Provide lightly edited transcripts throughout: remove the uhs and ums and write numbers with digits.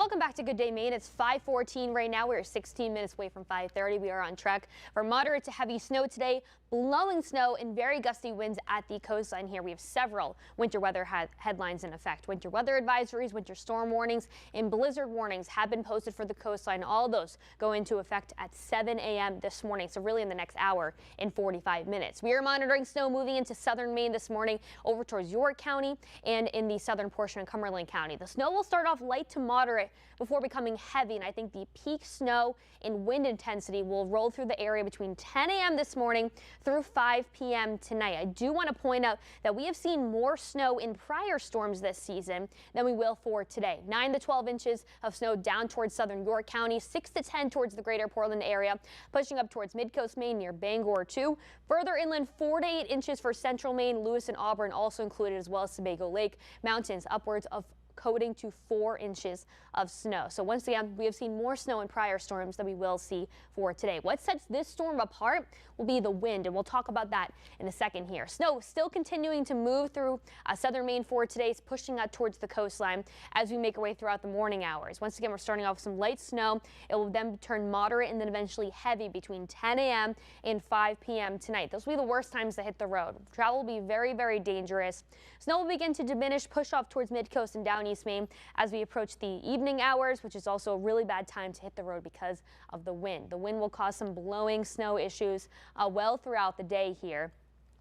Welcome back to Good Day Maine. It's 5:14 right now. We're 16 minutes away from 5:30. We are on track for moderate to heavy snow today, blowing snow and very gusty winds at the coastline here. We have several winter weather headlines in effect. Winter weather advisories, winter storm warnings, and blizzard warnings have been posted for the coastline. All of those go into effect at 7 a.m. this morning, so really in the next hour and 45 minutes. We are monitoring snow moving into southern Maine this morning over towards York County and in the southern portion of Cumberland County. The snow will start off light to moderate before becoming heavy, and I think the peak snow and wind intensity will roll through the area between 10 a.m. this morning through 5 p.m. tonight. I do want to point out that we have seen more snow in prior storms this season than we will for today. 9 to 12 inches of snow down towards southern York County, 6 to 10 towards the greater Portland area, pushing up towards mid-coast Maine near Bangor too. Further inland, 4 to 8 inches for central Maine, Lewis and Auburn also included, as well as Sebago Lake. Mountains upwards of coating to 4 inches of snow. So once again, we have seen more snow in prior storms than we will see for today. What sets this storm apart will be the wind, and we'll talk about that in a second here. Snow still continuing to move through southern Maine for today, pushing out towards the coastline as we make our way throughout the morning hours. Once again, we're starting off with some light snow. It will then turn moderate and then eventually heavy between 10 a.m. and 5 p.m. tonight. Those will be the worst times to hit the road. Travel will be very, very dangerous. Snow will begin to diminish, push off towards mid-coast and down East Maine as we approach the evening hours, which is also a really bad time to hit the road because of the wind. The wind will cause some blowing snow issues well throughout the day here.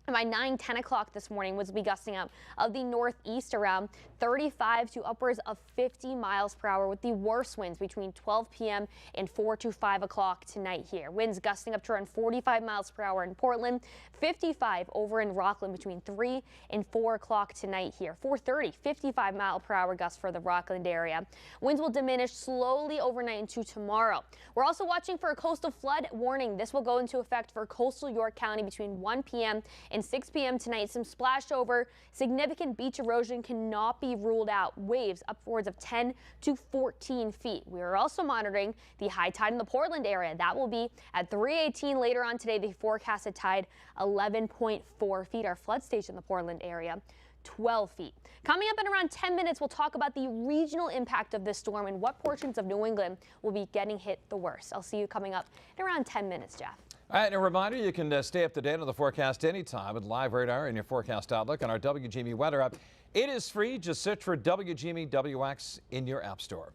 And by 9-10 o'clock this morning, was be gusting out of the northeast around 35 to upwards of 50 miles per hour, with the worst winds between 12 p.m. and 4 to 5 o'clock tonight here. Winds gusting up to around 45 miles per hour in Portland, 55 over in Rockland between 3 and 4 o'clock tonight here. 4:30, 55 mile per hour gusts for the Rockland area. Winds will diminish slowly overnight into tomorrow. We're also watching for a coastal flood warning. This will go into effect for coastal York County between 1 p.m. and 6 p.m. tonight. Some splash over, significant beach erosion cannot be ruled out. Waves upwards of 10 to 14 feet. We are also monitoring the high tide in the Portland area. That will be at 3:18 later on today. The forecasted tide 11.4 feet. Our flood stage in the Portland area 12 feet. Coming up in around 10 minutes, we'll talk about the regional impact of this storm and what portions of New England will be getting hit the worst. I'll see you coming up in around 10 minutes, Jeff. All right, and a reminder, you can stay up to date on the forecast anytime with live radar and your forecast outlook on our WGME weather app. It is free. Just search for WGME WX in your app store.